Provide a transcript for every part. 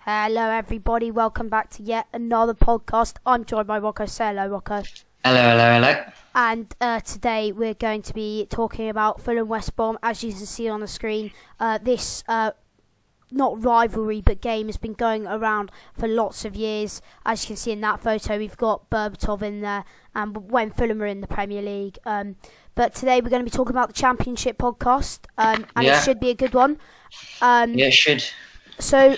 Hello everybody, welcome back to yet another podcast. I'm joined by Rocco. Say hello, Rocco. Hello. And today we're going to be talking about Fulham West Brom. As you can see on the screen, this not rivalry but game has been going around for lots of years. As you can see in that photo, we've got Berbatov in there, and when Fulham are in the Premier League. But today we're going to be talking about the Championship podcast, and it should be a good one. It should. So,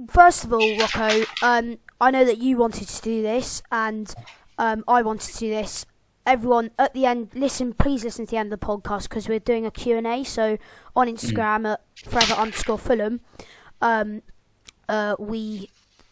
first of all, Rocco, I know that you wanted to do this, and I wanted to do this. Everyone, at the end, please listen to the end of the podcast, because we're doing a Q&A. So, on Instagram at forever_Fulham,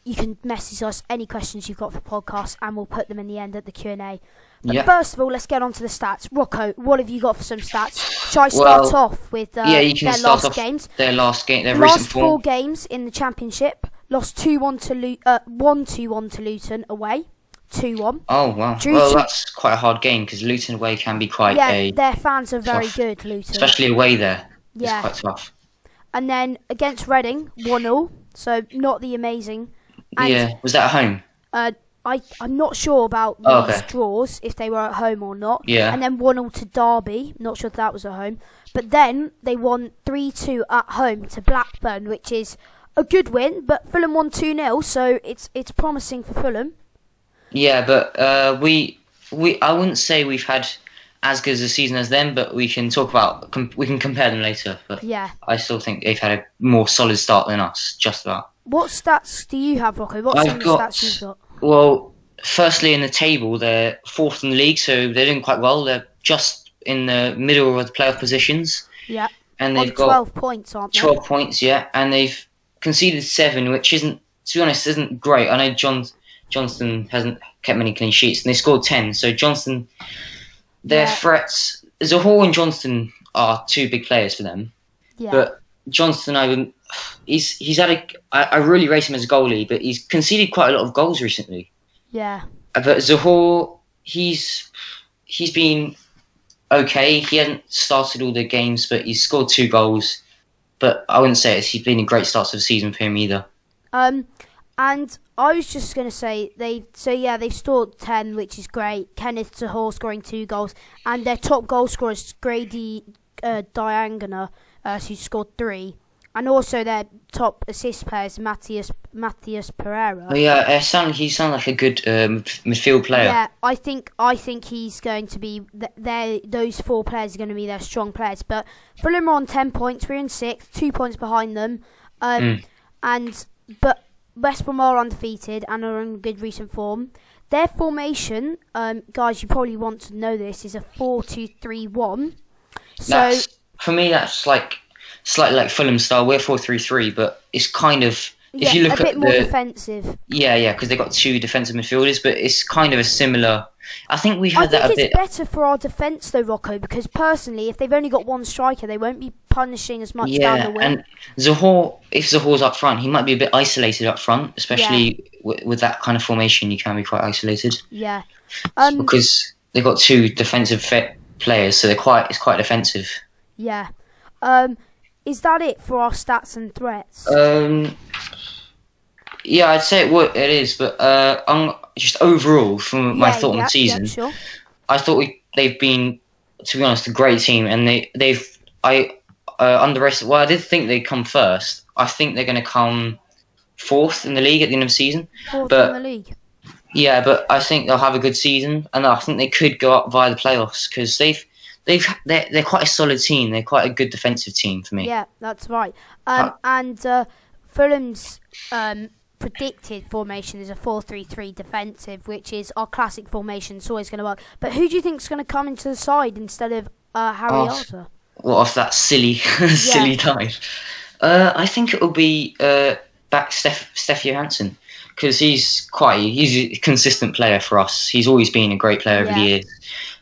you can message us any questions you've got for the podcast, and we'll put them in the end at the Q&A. But first of all, let's get on to the stats. Rocco, what have you got for some stats? Shall I start off with their last games? Their last game, their last recent form. 4 games in the Championship. Lost 1-2-1 to Luton away. 2-1. Oh, wow. Well, that's quite a hard game, because Luton away can be quite their fans are very good, Luton. Especially away there. Yeah. It's quite tough. And then against Reading, 1-0. So not the amazing. And, was that at home? I'm not sure about these draws, if they were at home or not. Yeah. And then 1-0 to Derby. Not sure if that was at home. But then they won 3-2 at home to Blackburn, which is a good win. But Fulham won 2-0, so it's promising for Fulham. Yeah, but I wouldn't say we've had as good a season as them, but we can talk about we can compare them later. But yeah, I still think they've had a more solid start than us, just about. What stats do you have, Rocco? What stats you've got? Well, firstly in the table, they're 4th in the league, so they're doing quite well. They're just in the middle of the playoff positions. Yeah. And they've got 12 points, aren't they? 12 points, yeah. And they've conceded 7, which isn't, to be honest, isn't great. I know Johnston hasn't kept many clean sheets, and they scored 10. So Johnston, their threats, Zahor and Johnston are 2 big players for them. Yeah. But Johnston, I really rate him as a goalie, but he's conceded quite a lot of goals recently. Yeah. But Zahor, he's been okay. He hasn't started all the games, but he's scored 2 goals. But I wouldn't say he's been a great start to the season for him either. And I was just going to say, they've scored 10, which is great. Kenneth Zahor scoring 2 goals. And their top goal scorer is Grady Diangana, who scored 3. And also their top assist player is Matthias Pereira. Oh yeah, he sounds like a good midfield player. Yeah, I think he's going to be those 4 players are going to be their strong players. But Fulham are on 10 points. We're in 6th, 2 points behind them. But West Brom are undefeated and are in good recent form. Their formation, guys, you probably want to know this, is a 4-2-3-1. So for me, that's like slightly like Fulham style. We're 4-3-3, but it's kind of if you look a bit more defensive. Yeah, because they've got 2 defensive midfielders, but it's kind of a similar. I think we had that a bit. I think it's better for our defence though, Rocco, because personally, if they've only got 1 striker, they won't be punishing as much down the wing. And Zahor, if Zahor's up front, he might be a bit isolated up front, especially with that kind of formation. You can be quite isolated. Yeah. Because they've got 2 defensive players, so it's quite defensive. Yeah. Is that it for our stats and threats? Yeah, I'd say it is, but just overall, from my thought on the season, sure. I thought they've been, to be honest, a great team, and I underestimated. Well, I did think they'd come first. I think they're going to come 4th in the league at the end of the season. 4th in the league. Yeah, but I think they'll have a good season, and I think they could go up via the playoffs because they're quite a solid team. They're quite a good defensive team for me. Yeah, that's right. And Fulham's predicted formation is a 4-3-3 defensive, which is our classic formation. It's always going to work. But who do you think is going to come into the side instead of Harry Arter? What off that silly dive? I think it will be back Steph Johansson, because he's a consistent player for us. He's always been a great player over the years.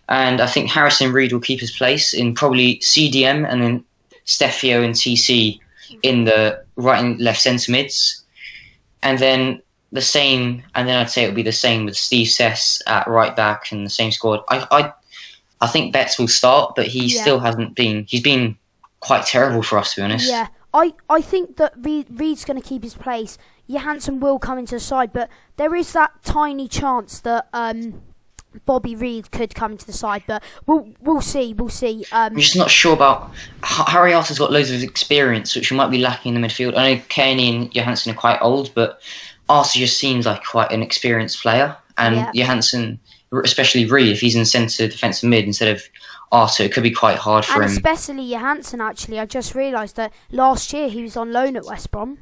And I think Harrison Reed will keep his place in probably CDM, and then Stefio and TC in the right and left centre mids. And then I'd say it would be the same with Steve Sess at right back and the same squad. I think Betts will start, but he still hasn't been. He's been quite terrible for us, to be honest. Yeah, I think that Reed's going to keep his place. Johansson will come into the side, but there is that tiny chance that Bobby Reed could come into the side. But we'll see. I'm just not sure about Harry Arter's got loads of experience, which we might be lacking in the midfield. I know Kearney and Johansson are quite old, but Arter just seems like quite an experienced player, and Johansson, especially Reed, if he's in centre defensive mid instead of Arter, it could be quite hard for him. And especially Johansson, actually. I just realised that last year he was on loan at West Brom.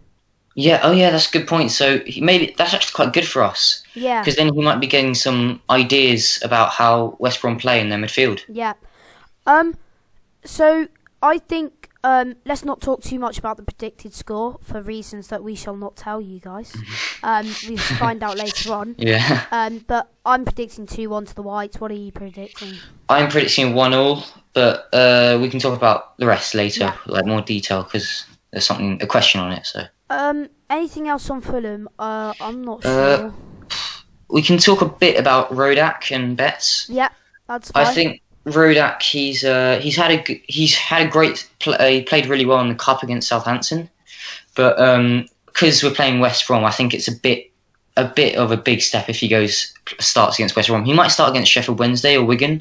Yeah, that's a good point. So maybe that's actually quite good for us. Yeah. Because then he might be getting some ideas about how West Brom play in their midfield. Yeah. So I think let's not talk too much about the predicted score for reasons that we shall not tell you guys. We'll find out later on. Yeah. But I'm predicting 2-1 to the Whites. What are you predicting? I'm predicting 1-1, but we can talk about the rest later, like more detail, because there's a question on it. So. Anything else on Fulham? I'm not sure. We can talk a bit about Rodak and Betts. Yeah, that's fine. I think Rodak, he's had a great play. He played really well in the cup against Southampton, but because we're playing West Brom, I think it's a bit of a big step if he starts against West Brom. He might start against Sheffield Wednesday or Wigan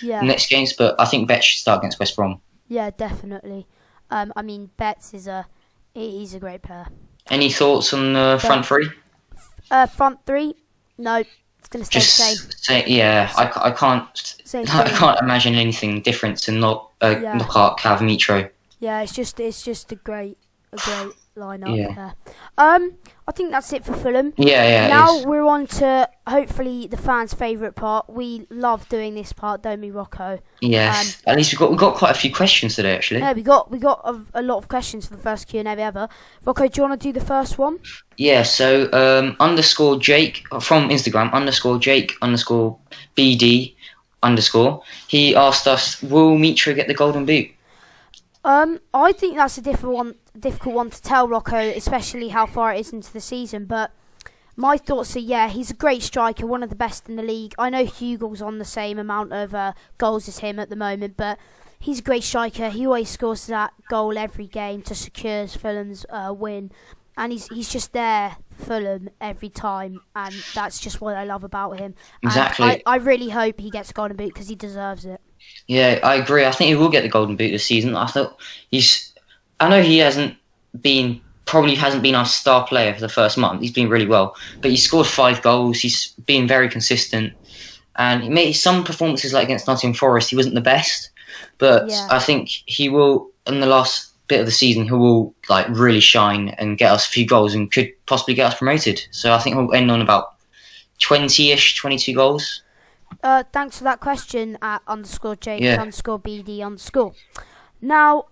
next games, but I think Betts should start against West Brom. Yeah, definitely. I mean, Betts he's a great player. Any thoughts on the front three? Front three? No, it's going to stay the same. I can't imagine anything different to knock out Cav Mitro. Yeah, it's just a great lineup. Yeah. I think that's it for Fulham. Yeah. Now we're on to hopefully the fans' favourite part. We love doing this part, don't we, Rocco? Yes. At least we got quite a few questions today, actually. Yeah, we got a lot of questions for the first Q&A ever. Rocco, do you want to do the first one? Yeah. So underscore Jake from Instagram _Jake _BD _ he asked us, will Mitro get the golden boot? I think that's a difficult one to tell, Rocco, especially how far it is into the season. But my thoughts are, he's a great striker, one of the best in the league. I know Hugel's on the same amount of goals as him at the moment, but he's a great striker. He always scores that goal every game to secure Fulham's win. And he's just there for Fulham every time, and that's just what I love about him. Exactly. And I really hope he gets a golden boot because he deserves it. Yeah, I agree. I think he will get the golden boot this season. I know he probably hasn't been our star player for the first month. He's been really well, but he scored 5 goals. He's been very consistent, and he made some performances like against Nottingham Forest. He wasn't the best, but I think he will in the last bit of the season. He will really shine and get us a few goals and could possibly get us promoted. So I think he'll end on about 20-ish, 22 goals. Thanks for that question at _Jake _BD _ Now,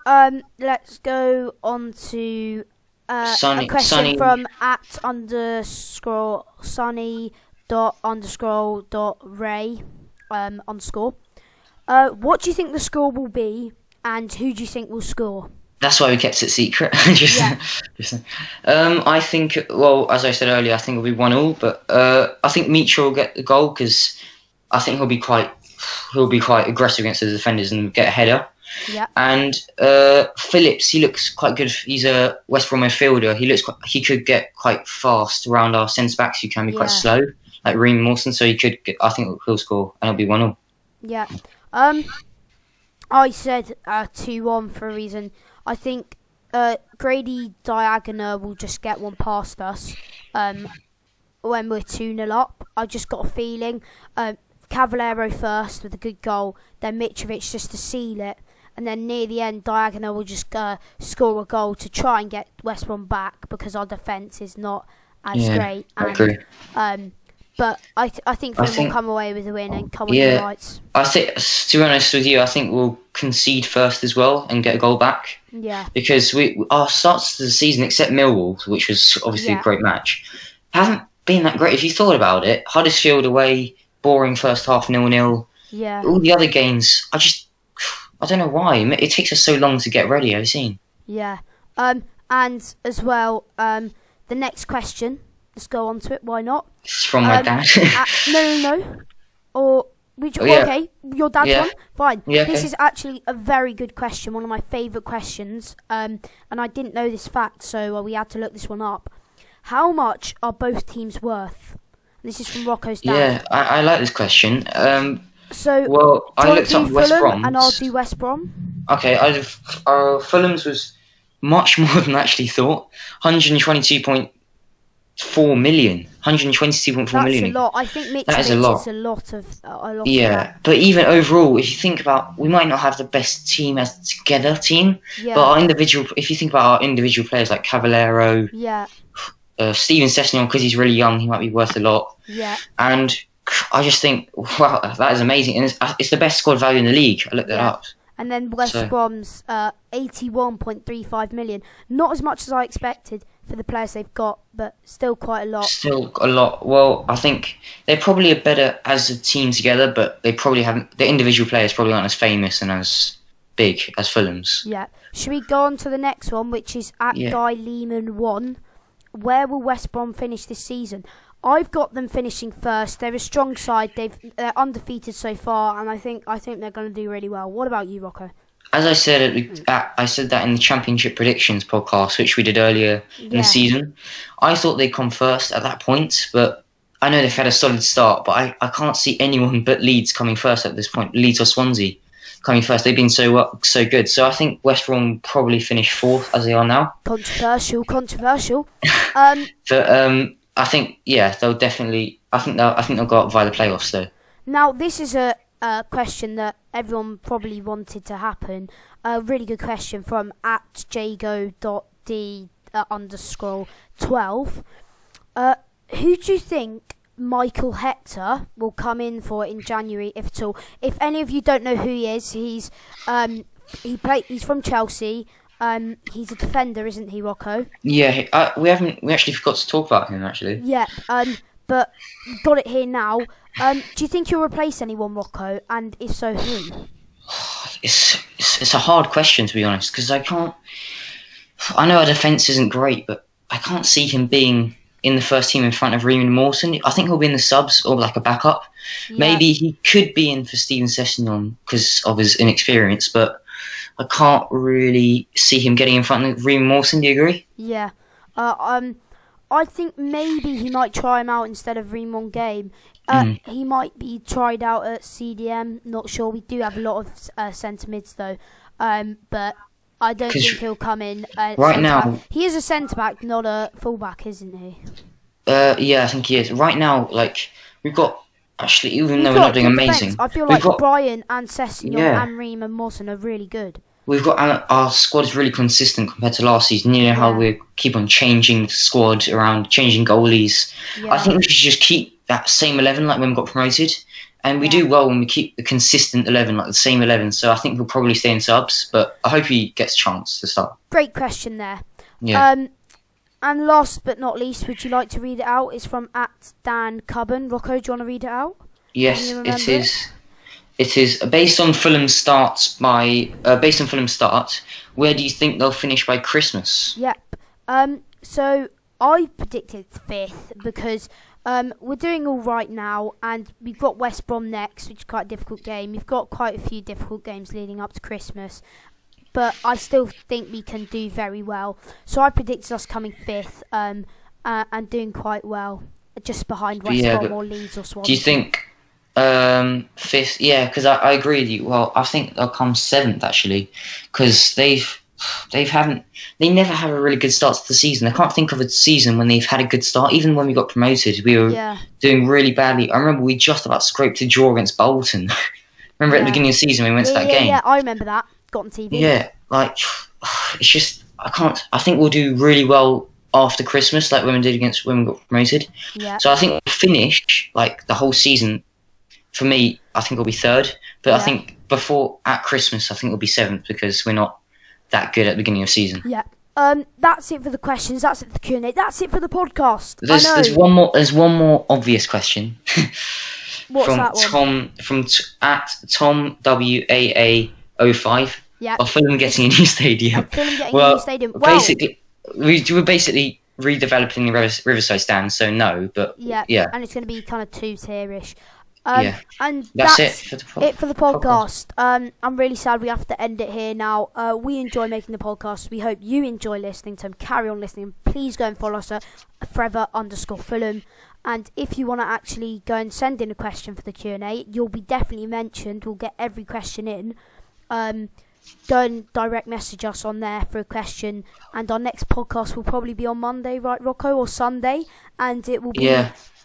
let's go on to a question from at _Sunny _Ray _ what do you think the score will be, and who do you think will score? That's why we kept it secret. I think, as I said earlier, I think it'll be 1-1, but I think Mitro will get the goal because I think he'll be quite aggressive against the defenders and get a header. Yeah. And Phillips, he looks quite good. He's a West Brom midfielder. He could get quite fast around our centre backs who can be quite slow, like Ream Mawson. So I think he'll score, and it'll be 1-1. Yeah. I said 2-1 for a reason. I think Grady Diagonal will just get one past us when we're 2-0 up. I just got a feeling. Cavallero first with a good goal, then Mitrovic just to seal it, and then near the end Diagonal will just score a goal to try and get West Brom back because our defence is not as great. I agree. But I think Fulham will come away with a win and come on the rights. I think, to be honest with you, I think we'll concede first as well and get a goal back. Yeah. Because our starts to the season, except Millwall, which was obviously a great match, haven't been that great. If you thought about it, Huddersfield away, boring first half, 0-0. Yeah. All the other games, I don't know why. It takes us so long to get ready, I've seen. Yeah. And as well, the next question, let's go on to it, why not? It's from my dad. No. Or Okay, your dad's one? Fine. Yeah, This is actually a very good question, one of my favourite questions. And I didn't know this fact, so we had to look this one up. How much are both teams worth? This is from Rocco's dad. Yeah, I like this question. I looked up West Brom. And I'll do West Brom. Okay, Fulham's was much more than I actually thought. 122.4 million. 122.4 million. That's a lot. I think Mitrovic is a lot. Yeah, but even overall, if you think about, we might not have the best team as together team, but if you think about our individual players like Cavallero, Steven Sessegnon, because he's really young, he might be worth a lot. Yeah. And I just think, wow, that is amazing, and it's the best squad value in the league. I looked that up. And then West Brom's 81.35 million. Not as much as I expected for the players they've got, but still quite a lot. Still a lot. Well, I think they probably are better as a team together, but they probably haven't. The individual players probably aren't as famous and as big as Fulham's. Yeah. Should we go on to the next one, which is at Guy Lehman 1? Where will West Brom finish this season? I've got them finishing first. They're a strong side. They're undefeated so far, and I think they're going to do really well. What about you, Rocco? As I said, I said that in the Championship Predictions podcast, which we did earlier in the season. I thought they'd come first at that point, but I know they've had a solid start. But I can't see anyone but Leeds coming first at this point. Leeds or Swansea coming first. They've been so good. So I think West Brom probably finish fourth as they are now. Controversial. But I think they'll definitely. I think they'll go up via the playoffs though. Now this is a question that everyone probably wanted to happen. A really good question from @jago.d_12. Who do you think Michael Hector will come in for in January, if at all? If any of you don't know who he is, he's from Chelsea. He's a defender, isn't he, Rocco? Yeah, we actually forgot to talk about him actually. Yeah, but we've got it here now. Do you think he'll replace anyone, Rocco? And if so, who? It's a hard question, to be honest, because I know our defence isn't great, but I can't see him being in the first team in front of Riemann Mawson. I think he'll be in the subs or like a backup. Yeah. Maybe he could be in for Steven Sessegnon because of his inexperience, but I can't really see him getting in front of Riemann Mawson. Do you agree? Yeah. I think maybe he might try him out instead of Riemann Game. He might be tried out at CDM. Not sure. We do have a lot of centre mids though, but I don't think he'll come in. Right now, he is a centre back, not a full back, isn't he? Yeah, I think he is. Right now, we've got actually, even though we're not doing amazing, I feel like Brian and Sessegnon and Riemann Mawson are really good. We've got our squad is really consistent compared to last season. You know how we keep on changing the squad around, changing goalies. Yeah. I think we should just keep that same 11 like when we got promoted, and we do well when we keep the consistent 11, like the same 11. So I think we'll probably stay in subs, but I hope he gets a chance to start. Great question there. Yeah. And last but not least, would you like to read it out? It's from @Dan_Cubban. Rocco, do you want to read it out? Yes, it is. It is based on Fulham's start. Where do you think they'll finish by Christmas? Yep. So I predicted 5th because we're doing all right now, and we've got West Brom next, which is quite a difficult game. We've got quite a few difficult games leading up to Christmas, but I still think we can do very well. So I predicted us coming 5th and doing quite well, just behind West Brom or Leeds or Swansea. Do you think 5th? Yeah, because I agree with you. Well, I think they'll come 7th actually, because they never have a really good start to the season. I can't think of a season when they've had a good start. Even when we got promoted, we were doing really badly. I remember we just about scraped a draw against Bolton. Remember at the beginning of the season we went to that game? Yeah, I remember that. Got on TV. Yeah, it's just I think we'll do really well after Christmas, like when we did against when we got promoted. Yeah. So I think we'll finish the whole season. For me, I think we'll be 3rd. But I think at Christmas, I think we'll be 7th because we're not that good at the beginning of the season. Yeah. That's it for the questions. That's it for the Q&A. That's it for the podcast. There's one more obvious question. What's that one? From TomWAA05. Yeah. Of Fulham getting a new stadium. Fulham getting a new stadium. Well, basically, we're basically redeveloping the Riverside stand. So no, but yeah. And it's going to be kind of 2-tierish. And that's it for the podcast. I'm really sad we have to end it here now. We enjoy making the podcast. We hope you enjoy listening to them. Carry on listening. Please go and follow us at forever_Fulham. And if you want to actually go and send in a question for the Q&A, you'll be definitely mentioned. We'll get every question in. Go and direct message us on there for a question. And our next podcast will probably be on Monday, right, Rocco, or Sunday? And it will be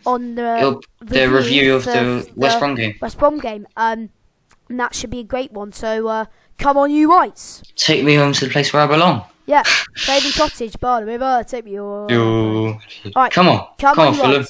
on the review of the West Brom game. West Brom game. And that should be a great one. So come on, you Whites. Take me home to the place where I belong. Yeah, Craven Cottage, by the river. Take me home. All right, come on, Fulham.